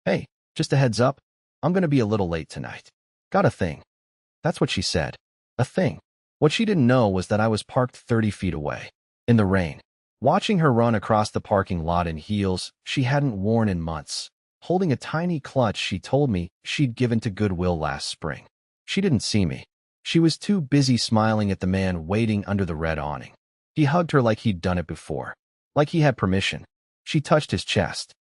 Hey, just a heads up, I'm gonna be a little late tonight. Got a thing. That's what she said. A thing. What she didn't know was that I was parked 30 feet away, in the rain, watching her run across the parking lot in heels she hadn't worn in months, holding a tiny clutch she told me she'd given to Goodwill last spring. She didn't see me. She was too busy smiling at the man waiting under the red awning. He hugged her like he'd done it before, like he had permission. She touched his chest,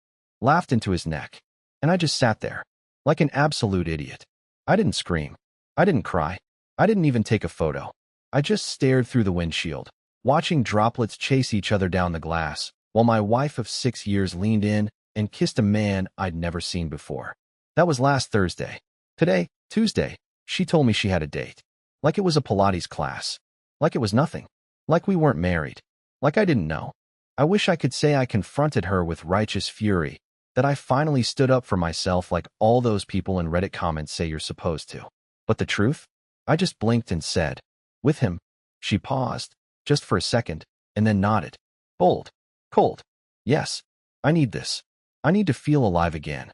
laughed into his neck, and I just sat there, like an absolute idiot. I didn't scream. I didn't cry. I didn't even take a photo. I just stared through the windshield, watching droplets chase each other down the glass, while my wife of 6 years leaned in and kissed a man I'd never seen before. That was last Thursday. Today, Tuesday, she told me she had a date. Like it was a Pilates class. Like it was nothing. Like we weren't married. Like I didn't know. I wish I could say I confronted her with righteous fury, that I finally stood up for myself like all those people in Reddit comments say you're supposed to. But the truth? I just blinked and said, with him. She paused, just for a second, and then nodded. Bold. Cold. Yes. I need this. I need to feel alive again.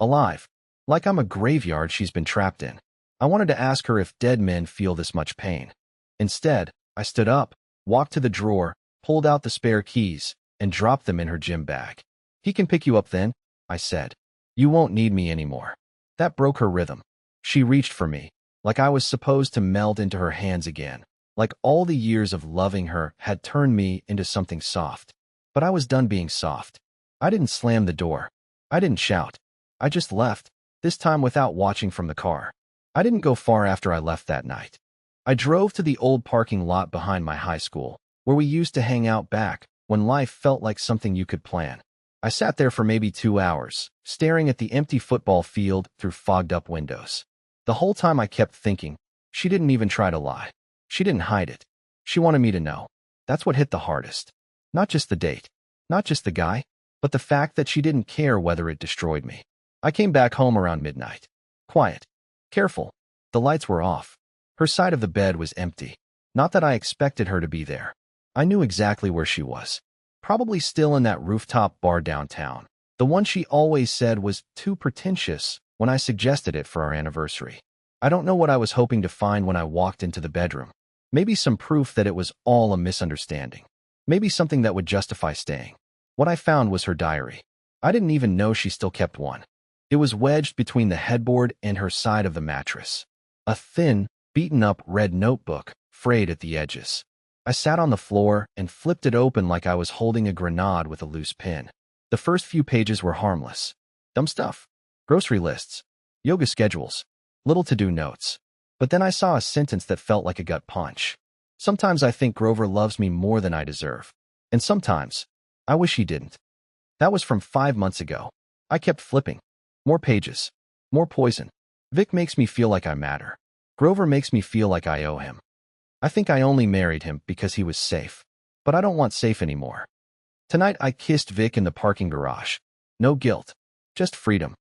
Alive. Like I'm a graveyard she's been trapped in. I wanted to ask her if dead men feel this much pain. Instead, I stood up, walked to the drawer, pulled out the spare keys, and dropped them in her gym bag. He can pick you up then, I said. You won't need me anymore. That broke her rhythm. She reached for me, like I was supposed to melt into her hands again, like all the years of loving her had turned me into something soft. But I was done being soft. I didn't slam the door. I didn't shout. I just left, this time without watching from the car. I didn't go far after I left that night. I drove to the old parking lot behind my high school, where we used to hang out back when life felt like something you could plan. I sat there for maybe 2 hours, staring at the empty football field through fogged-up windows. The whole time I kept thinking, she didn't even try to lie. She didn't hide it. She wanted me to know. That's what hit the hardest. Not just the date, not just the guy, but the fact that she didn't care whether it destroyed me. I came back home around midnight. Quiet. Careful. The lights were off. Her side of the bed was empty. Not that I expected her to be there. I knew exactly where she was. Probably still in that rooftop bar downtown. The one she always said was too pretentious when I suggested it for our anniversary. I don't know what I was hoping to find when I walked into the bedroom. Maybe some proof that it was all a misunderstanding. Maybe something that would justify staying. What I found was her diary. I didn't even know she still kept one. It was wedged between the headboard and her side of the mattress. A thin, beaten-up red notebook, frayed at the edges. I sat on the floor and flipped it open like I was holding a grenade with a loose pin. The first few pages were harmless. Dumb stuff. Grocery lists. Yoga schedules. Little to-do notes. But then I saw a sentence that felt like a gut punch. Sometimes I think Grover loves me more than I deserve. And sometimes, I wish he didn't. That was from 5 months ago. I kept flipping. More pages. More poison. Vic makes me feel like I matter. Grover makes me feel like I owe him. I think I only married him because he was safe. But I don't want safe anymore. Tonight I kissed Vic in the parking garage. No guilt. Just freedom.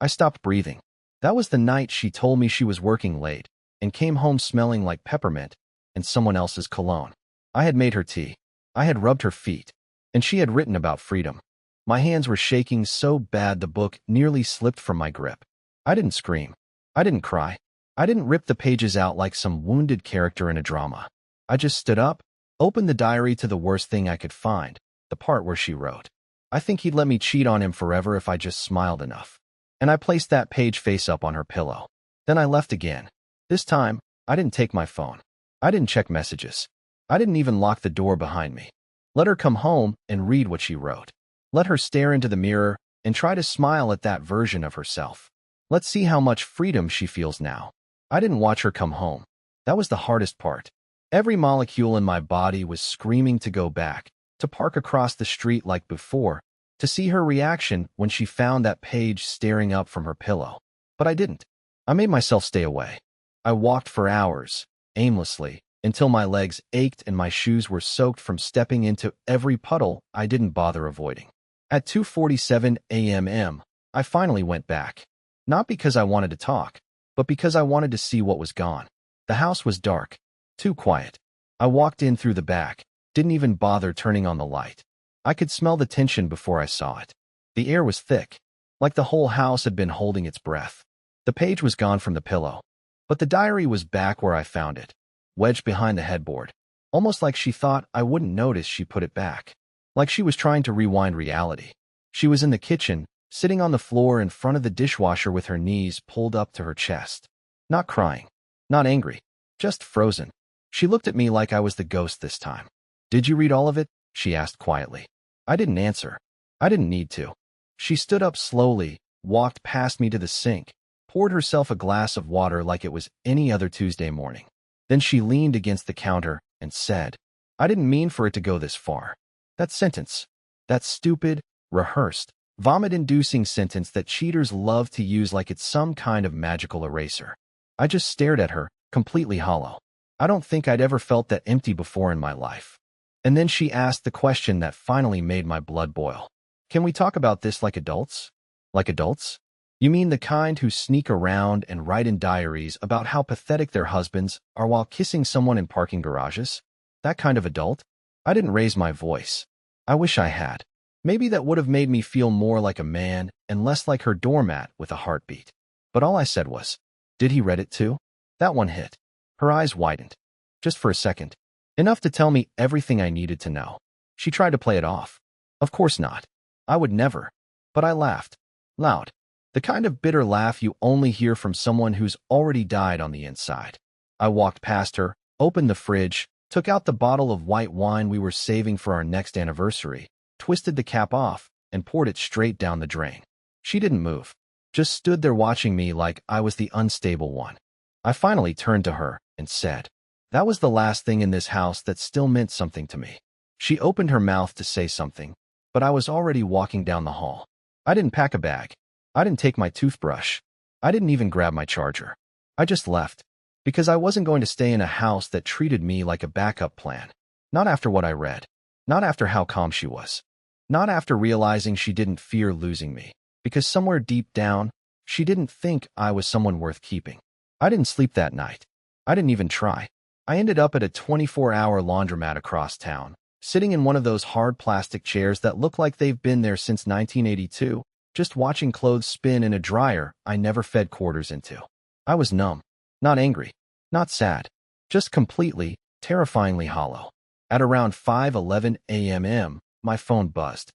I stopped breathing. That was the night she told me she was working late and came home smelling like peppermint and someone else's cologne. I had made her tea. I had rubbed her feet. And she had written about freedom. My hands were shaking so bad the book nearly slipped from my grip. I didn't scream. I didn't cry. I didn't rip the pages out like some wounded character in a drama. I just stood up, opened the diary to the worst thing I could find, the part where she wrote, "I think he'd let me cheat on him forever if I just smiled enough." And I placed that page face up on her pillow. Then I left again. This time, I didn't take my phone. I didn't check messages. I didn't even lock the door behind me. Let her come home and read what she wrote. Let her stare into the mirror and try to smile at that version of herself. Let's see how much freedom she feels now. I didn't watch her come home. That was the hardest part. Every molecule in my body was screaming to go back, to park across the street like before, to see her reaction when she found that page staring up from her pillow. But I didn't. I made myself stay away. I walked for hours, aimlessly, until my legs ached and my shoes were soaked from stepping into every puddle I didn't bother avoiding. At 2:47 a.m., I finally went back. Not because I wanted to talk, but because I wanted to see what was gone. The house was dark, too quiet. I walked in through the back, didn't even bother turning on the light. I could smell the tension before I saw it. The air was thick, like the whole house had been holding its breath. The page was gone from the pillow, but the diary was back where I found it, wedged behind the headboard, almost like she thought I wouldn't notice she put it back, like she was trying to rewind reality. She was in the kitchen, sitting on the floor in front of the dishwasher with her knees pulled up to her chest. Not crying, not angry, just frozen. She looked at me like I was the ghost this time. "Did you read all of it?" she asked quietly. I didn't answer. I didn't need to. She stood up slowly, walked past me to the sink, poured herself a glass of water like it was any other Tuesday morning. Then she leaned against the counter and said, "I didn't mean for it to go this far." That sentence, that stupid, rehearsed, vomit-inducing sentence that cheaters love to use like it's some kind of magical eraser. I just stared at her, completely hollow. I don't think I'd ever felt that empty before in my life. And then she asked the question that finally made my blood boil. "Can we talk about this like adults?" "Like adults? You mean the kind who sneak around and write in diaries about how pathetic their husbands are while kissing someone in parking garages? That kind of adult?" I didn't raise my voice. I wish I had. Maybe that would have made me feel more like a man and less like her doormat with a heartbeat. But all I said was, "Did he read it too?" That one hit. Her eyes widened. Just for a second. Enough to tell me everything I needed to know. She tried to play it off. Of course not. I would never. But I laughed. Loud. The kind of bitter laugh you only hear from someone who's already died on the inside. I walked past her, opened the fridge, took out the bottle of white wine we were saving for our next anniversary, twisted the cap off, and poured it straight down the drain. She didn't move. Just stood there watching me like I was the unstable one. I finally turned to her and said, "That was the last thing in this house that still meant something to me." She opened her mouth to say something, but I was already walking down the hall. I didn't pack a bag. I didn't take my toothbrush. I didn't even grab my charger. I just left, because I wasn't going to stay in a house that treated me like a backup plan. Not after what I read. Not after how calm she was. Not after realizing she didn't fear losing me, because somewhere deep down, she didn't think I was someone worth keeping. I didn't sleep that night. I didn't even try. I ended up at a 24-hour laundromat across town, sitting in one of those hard plastic chairs that look like they've been there since 1982, just watching clothes spin in a dryer I never fed quarters into. I was numb. Not angry. Not sad. Just completely, terrifyingly hollow. At around 5:11 a.m., my phone buzzed.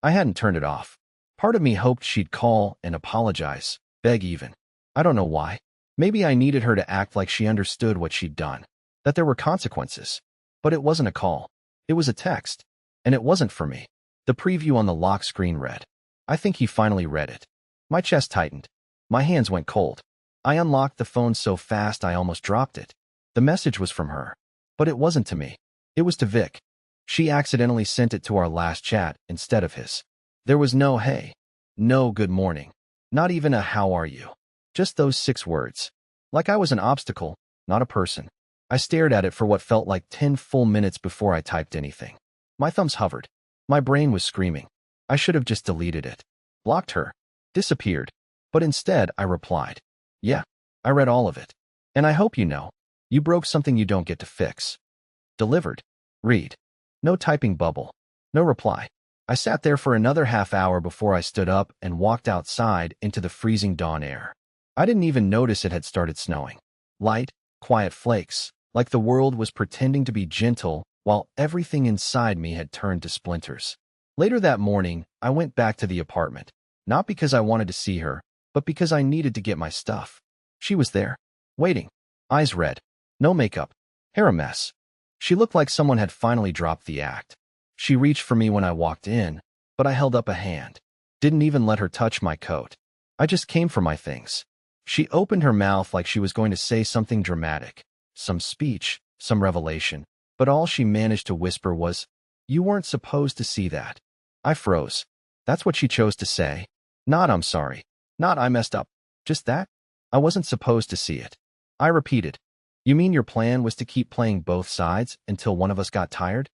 I hadn't turned it off. Part of me hoped she'd call and apologize, beg even. I don't know why. Maybe I needed her to act like she understood what she'd done, that there were consequences. But it wasn't a call. It was a text. And it wasn't for me. The preview on the lock screen read. I think he finally read it. My chest tightened. My hands went cold. I unlocked the phone so fast I almost dropped it. The message was from her. But it wasn't to me. It was to Vic. She accidentally sent it to our last chat instead of his. There was no hey, no good morning, not even a how are you. Just those 6 words. Like I was an obstacle, not a person. I stared at it for what felt like 10 full minutes before I typed anything. My thumbs hovered. My brain was screaming. I should have just deleted it. Blocked her. Disappeared. But instead, I replied. Yeah, I read all of it. And I hope you know. You broke something you don't get to fix. Delivered. Read. No typing bubble. No reply. I sat there for another half hour before I stood up and walked outside into the freezing dawn air. I didn't even notice it had started snowing. Light, quiet flakes, like the world was pretending to be gentle while everything inside me had turned to splinters. Later that morning, I went back to the apartment, not because I wanted to see her, but because I needed to get my stuff. She was there, waiting, eyes red, no makeup, hair a mess. She looked like someone had finally dropped the act. She reached for me when I walked in, but I held up a hand. Didn't even let her touch my coat. I just came for my things. She opened her mouth like she was going to say something dramatic, some speech, some revelation, but all she managed to whisper was, "You weren't supposed to see that." I froze. That's what she chose to say. Not "I'm sorry." Not "I messed up." Just that? I wasn't supposed to see it. I repeated, "You mean your plan was to keep playing both sides until one of us got tired?"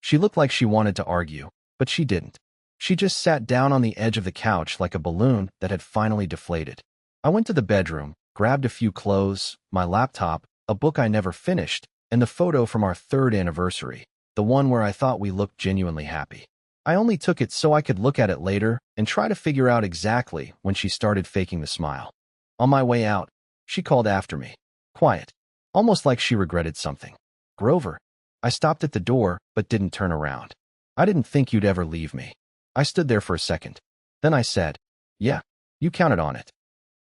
She looked like she wanted to argue, but she didn't. She just sat down on the edge of the couch like a balloon that had finally deflated. I went to the bedroom, grabbed a few clothes, my laptop, a book I never finished, and the photo from our 3rd anniversary, the one where I thought we looked genuinely happy. I only took it so I could look at it later and try to figure out exactly when she started faking the smile. On my way out, she called after me. Quiet. Almost like she regretted something. Grover. I stopped at the door but didn't turn around. I didn't think you'd ever leave me. I stood there for a second. Then I said, yeah, you counted on it.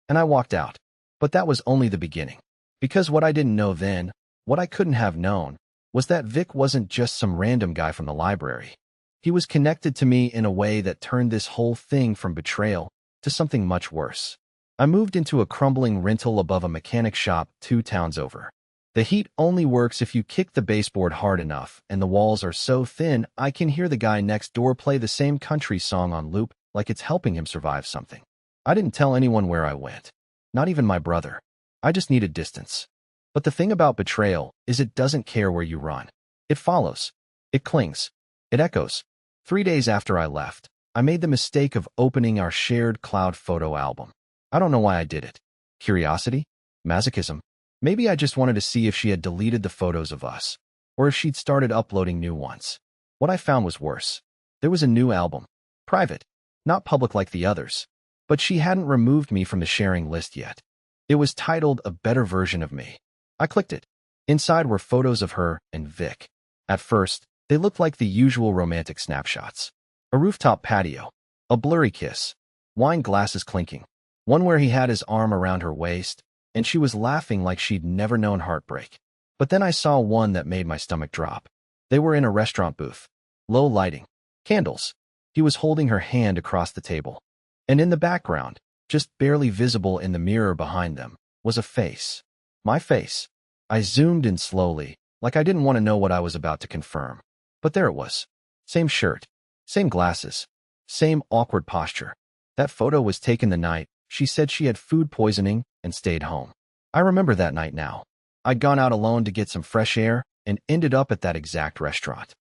And I walked out. But that was only the beginning. Because what I didn't know then, what I couldn't have known, was that Vic wasn't just some random guy from the library. He was connected to me in a way that turned this whole thing from betrayal to something much worse. I moved into a crumbling rental above a mechanic shop 2 towns over. The heat only works if you kick the baseboard hard enough, and the walls are so thin I can hear the guy next door play the same country song on loop like it's helping him survive something. I didn't tell anyone where I went. Not even my brother. I just needed distance. But the thing about betrayal is it doesn't care where you run. It follows. It clings. It echoes. 3 days after I left, I made the mistake of opening our shared cloud photo album. I don't know why I did it. Curiosity? Masochism? Maybe I just wanted to see if she had deleted the photos of us, or if she'd started uploading new ones. What I found was worse. There was a new album. Private. Not public like the others. But she hadn't removed me from the sharing list yet. It was titled A Better Version of Me. I clicked it. Inside were photos of her and Vic. At first, they looked like the usual romantic snapshots. A rooftop patio. A blurry kiss. Wine glasses clinking. One where he had his arm around her waist, and she was laughing like she'd never known heartbreak. But then I saw one that made my stomach drop. They were in a restaurant booth. Low lighting. Candles. He was holding her hand across the table. And in the background, just barely visible in the mirror behind them, was a face. My face. I zoomed in slowly, like I didn't want to know what I was about to confirm. But there it was. Same shirt. Same glasses. Same awkward posture. That photo was taken the night she said she had food poisoning and stayed home. I remember that night now. I'd gone out alone to get some fresh air and ended up at that exact restaurant.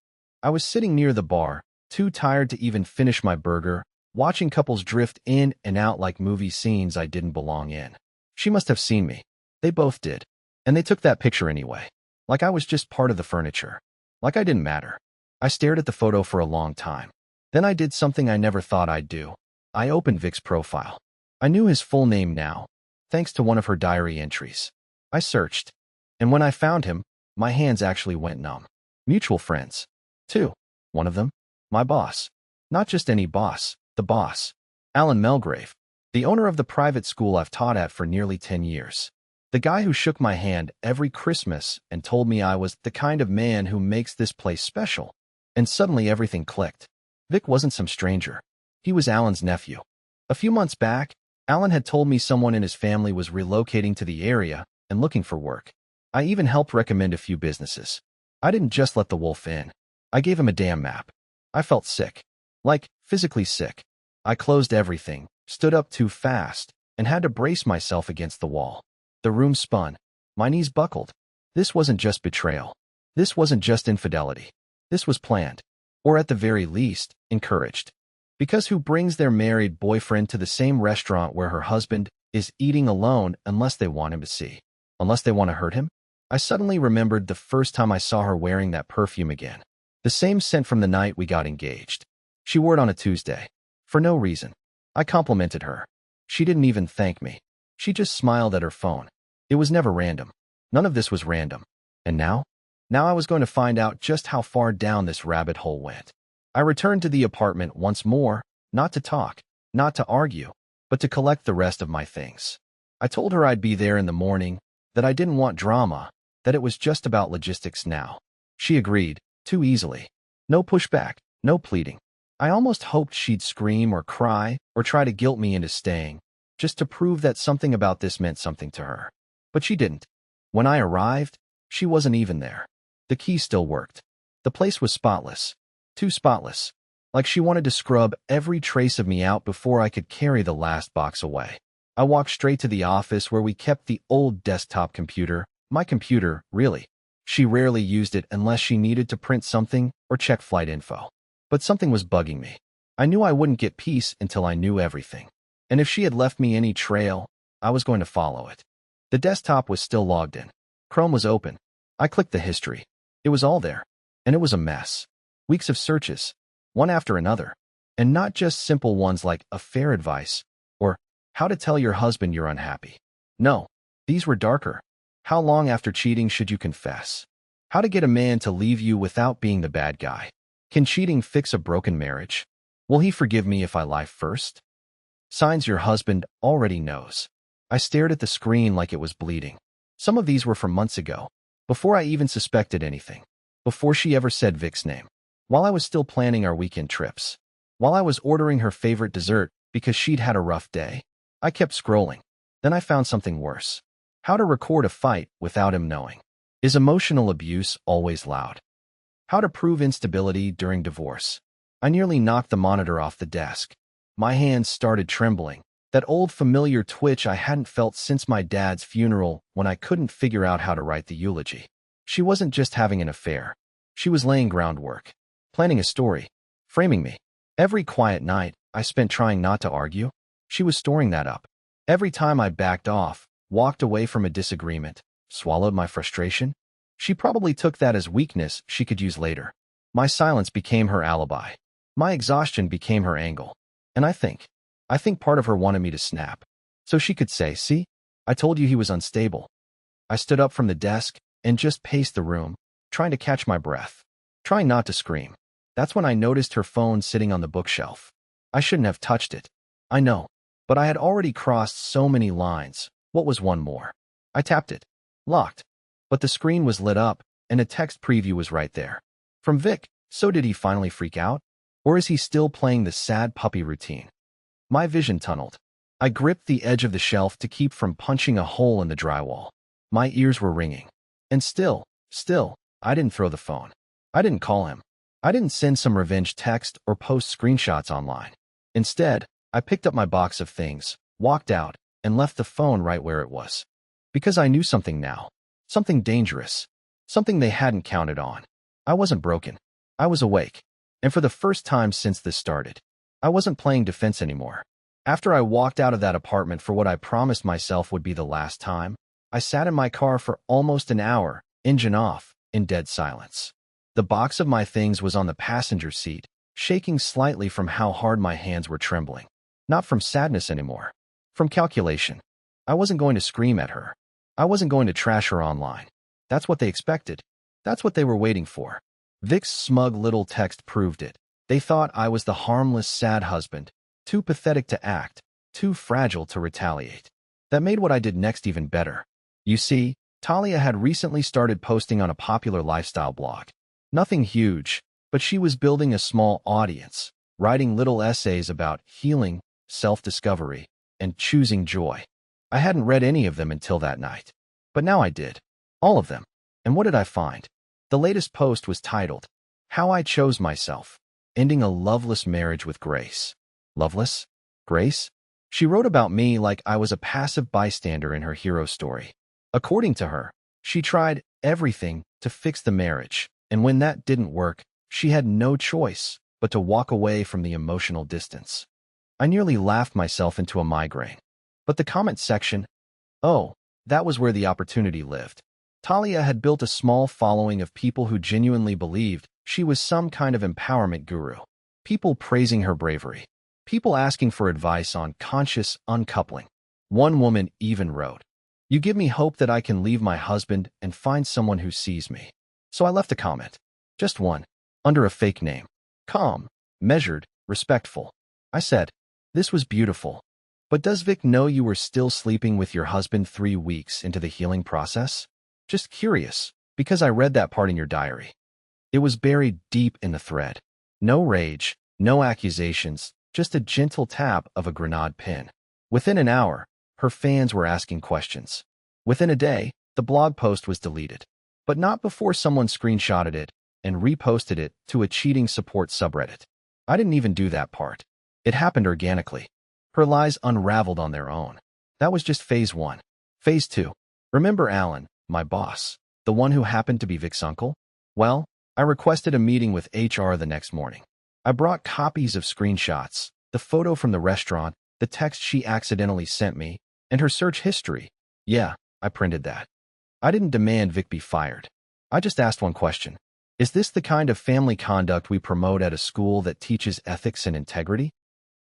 I was sitting near the bar, too tired to even finish my burger, watching couples drift in and out like movie scenes I didn't belong in. She must have seen me. They both did. And they took that picture anyway. Like I was just part of the furniture. Like I didn't matter. I stared at the photo for a long time. Then I did something I never thought I'd do. I opened Vic's profile. I knew his full name now, thanks to one of her diary entries. I searched. And when I found him, my hands actually went numb. Mutual friends. 2. One of them, my boss. Not just any boss, the boss. Alan Melgrave, the owner of the private school I've taught at for nearly 10 years. The guy who shook my hand every Christmas and told me I was the kind of man who makes this place special. And suddenly everything clicked. Vic wasn't some stranger. He was Alan's nephew. A few months back, Alan had told me someone in his family was relocating to the area and looking for work. I even helped recommend a few businesses. I didn't just let the wolf in. I gave him a damn map. I felt sick. Like, physically sick. I closed everything, stood up too fast, and had to brace myself against the wall. The room spun. My knees buckled. This wasn't just betrayal. This wasn't just infidelity. This was planned. Or at the very least, encouraged. Because who brings their married boyfriend to the same restaurant where her husband is eating alone unless they want him to see? Unless they want to hurt him? I suddenly remembered the first time I saw her wearing that perfume again. The same scent from the night we got engaged. She wore it on a Tuesday. For no reason. I complimented her. She didn't even thank me. She just smiled at her phone. It was never random. None of this was random. And now? Now I was going to find out just how far down this rabbit hole went. I returned to the apartment once more, not to talk, not to argue, but to collect the rest of my things. I told her I'd be there in the morning, that I didn't want drama, that it was just about logistics now. She agreed, too easily. No pushback, no pleading. I almost hoped she'd scream or cry or try to guilt me into staying, just to prove that something about this meant something to her. But she didn't. When I arrived, she wasn't even there. The key still worked. The place was spotless. Too spotless. Like she wanted to scrub every trace of me out before I could carry the last box away. I walked straight to the office where we kept the old desktop computer. My computer, really. She rarely used it unless she needed to print something or check flight info. But something was bugging me. I knew I wouldn't get peace until I knew everything. And if she had left me any trail, I was going to follow it. The desktop was still logged in. Chrome was open. I clicked the history. It was all there. And it was a mess. Weeks of searches. one after another. And not just simple ones like affair advice or how to tell your husband you're unhappy. No, these were darker. How long after cheating should you confess? How to get a man to leave you without being the bad guy? Can cheating fix a broken marriage? Will he forgive me if I lie first? Signs your husband already knows. I stared at the screen like it was bleeding. Some of these were from months ago, before I even suspected anything, before she ever said Vic's name, while I was still planning our weekend trips, while I was ordering her favorite dessert because she'd had a rough day. I kept scrolling. Then I found something worse. How to record a fight without him knowing. Is emotional abuse always loud? How to prove instability during divorce. I nearly knocked the monitor off the desk. My hands started trembling. That old familiar twitch I hadn't felt since my dad's funeral when I couldn't figure out how to write the eulogy. She wasn't just having an affair. She was laying groundwork, planning a story, framing me. Every quiet night I spent trying not to argue, she was storing that up. Every time I backed off, walked away from a disagreement, swallowed my frustration, she probably took that as weakness she could use later. My silence became her alibi. My exhaustion became her angle. And I think part of her wanted me to snap, so she could say, "See, I told you he was unstable." I stood up from the desk and just paced the room, trying to catch my breath, trying not to scream. That's when I noticed her phone sitting on the bookshelf. I shouldn't have touched it. I know, but I had already crossed so many lines. What was one more? I tapped it. Locked. But the screen was lit up, and a text preview was right there. From Vic. So did he finally freak out? Or is he still playing the sad puppy routine? My vision tunneled. I gripped the edge of the shelf to keep from punching a hole in the drywall. My ears were ringing. And still, I didn't throw the phone. I didn't call him. I didn't send some revenge text or post screenshots online. Instead, I picked up my box of things, walked out, and left the phone right where it was. Because I knew something now. Something dangerous. Something they hadn't counted on. I wasn't broken. I was awake. And for the first time since this started, I wasn't playing defense anymore. After I walked out of that apartment for what I promised myself would be the last time, I sat in my car for almost an hour, engine off, in dead silence. The box of my things was on the passenger seat, shaking slightly from how hard my hands were trembling. Not from sadness anymore. From calculation. I wasn't going to scream at her. I wasn't going to trash her online. That's what they expected. That's what they were waiting for. Vic's smug little text proved it. They thought I was the harmless, sad husband, too pathetic to act, too fragile to retaliate. That made what I did next even better. You see, Talia had recently started posting on a popular lifestyle blog. Nothing huge, but she was building a small audience, writing little essays about healing, self-discovery, and choosing joy. I hadn't read any of them until that night. But now I did. All of them. And what did I find? The latest post was titled, "How I Chose Myself, Ending a Loveless Marriage with Grace." Loveless? Grace? She wrote about me like I was a passive bystander in her hero story. According to her, she tried everything to fix the marriage, and when that didn't work, she had no choice but to walk away from the emotional distance. I nearly laughed myself into a migraine. But the comment section, oh, that was where the opportunity lived. Talia had built a small following of people who genuinely believed she was some kind of empowerment guru. People praising her bravery. People asking for advice on conscious uncoupling. One woman even wrote, "You give me hope that I can leave my husband and find someone who sees me." So I left a comment. Just one. Under a fake name. Calm, measured, respectful. I said, "This was beautiful. But does Vic know you were still sleeping with your husband 3 weeks into the healing process? Just curious, because I read that part in your diary." It was buried deep in the thread. No rage, no accusations, just a gentle tap of a grenade pin. Within an hour, her fans were asking questions. Within a day, the blog post was deleted. But not before someone screenshotted it and reposted it to a cheating support subreddit. I didn't even do that part. It happened organically. Her lies unraveled on their own. That was just phase 1. Phase 2. Remember Alan, my boss, the one who happened to be Vic's uncle? Well, I requested a meeting with HR the next morning. I brought copies of screenshots, the photo from the restaurant, the text she accidentally sent me, and her search history. Yeah, I printed that. I didn't demand Vic be fired. I just asked one question. Is this the kind of family conduct we promote at a school that teaches ethics and integrity?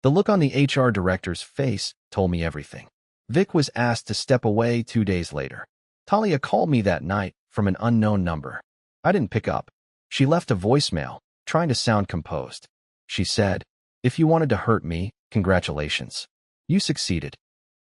The look on the HR director's face told me everything. Vic was asked to step away 2 days later. Talia called me that night from an unknown number. I didn't pick up. She left a voicemail, trying to sound composed. She said, "If you wanted to hurt me, congratulations. You succeeded."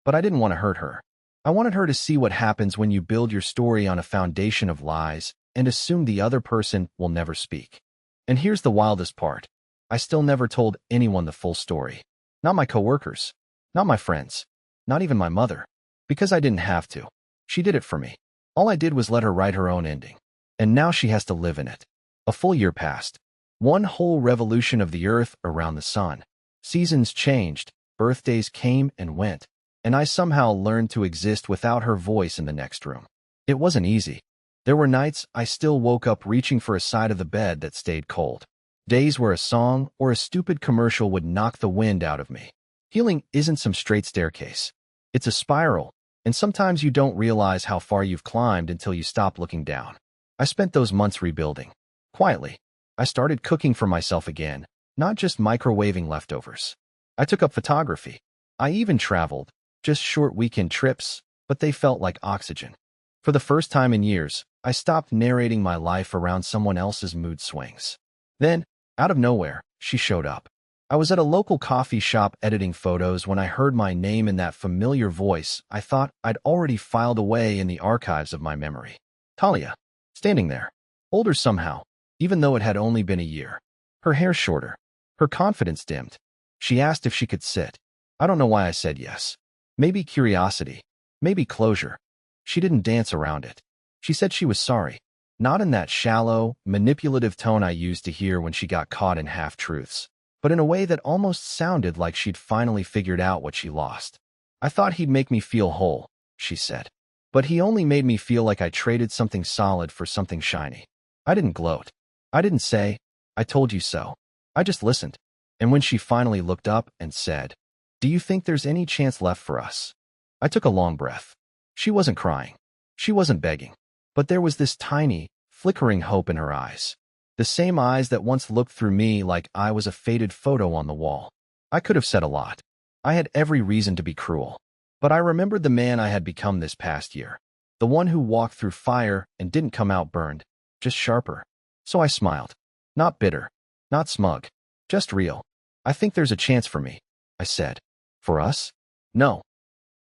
But I didn't want to hurt her. I wanted her to see what happens when you build your story on a foundation of lies and assume the other person will never speak. And here's the wildest part. I still never told anyone the full story. Not my coworkers, not my friends, not even my mother. Because I didn't have to. She did it for me. All I did was let her write her own ending. And now she has to live in it. A full year passed. One whole revolution of the earth around the sun. Seasons changed, birthdays came and went, and I somehow learned to exist without her voice in the next room. It wasn't easy. There were nights I still woke up reaching for a side of the bed that stayed cold. Days where a song or a stupid commercial would knock the wind out of me. Healing isn't some straight staircase. It's a spiral, and sometimes you don't realize how far you've climbed until you stop looking down. I spent those months rebuilding. Quietly, I started cooking for myself again, not just microwaving leftovers. I took up photography. I even traveled, just short weekend trips, but they felt like oxygen. For the first time in years, I stopped narrating my life around someone else's mood swings. Then, out of nowhere, she showed up. I was at a local coffee shop editing photos when I heard my name in that familiar voice I thought I'd already filed away in the archives of my memory. Talia, standing there, older somehow, even though it had only been a year. Her hair shorter, her confidence dimmed. She asked if she could sit. I don't know why I said yes. Maybe curiosity, maybe closure. She didn't dance around it. She said she was sorry, not in that shallow, manipulative tone I used to hear when she got caught in half-truths, but in a way that almost sounded like she'd finally figured out what she lost. "I thought he'd make me feel whole," she said. "But he only made me feel like I traded something solid for something shiny." I didn't gloat. I didn't say, "I told you so." I just listened. And when she finally looked up and said, "Do you think there's any chance left for us?" I took a long breath. She wasn't crying. She wasn't begging. But there was this tiny, flickering hope in her eyes. The same eyes that once looked through me like I was a faded photo on the wall. I could have said a lot. I had every reason to be cruel. But I remembered the man I had become this past year. The one who walked through fire and didn't come out burned, just sharper. So I smiled. Not bitter. Not smug. Just real. "I think there's a chance for me," I said. "For us?" "No."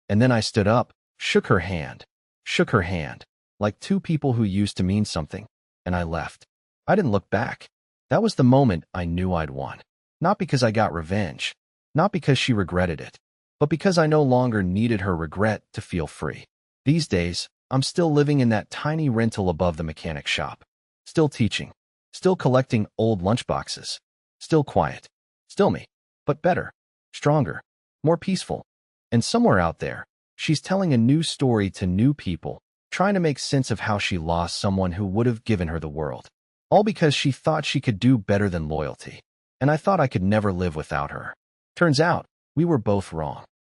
And then I stood up, shook her hand, like two people who used to mean something, and I left. I didn't look back. That was the moment I knew I'd won. Not because I got revenge, not because she regretted it, but because I no longer needed her regret to feel free. These days, I'm still living in that tiny rental above the mechanic shop. Still teaching, still collecting old lunchboxes, still quiet, still me, but better, stronger, more peaceful. And somewhere out there, she's telling a new story to new people, trying to make sense of how she lost someone who would have given her the world. All because she thought she could do better than loyalty. And I thought I could never live without her. Turns out, we were both wrong.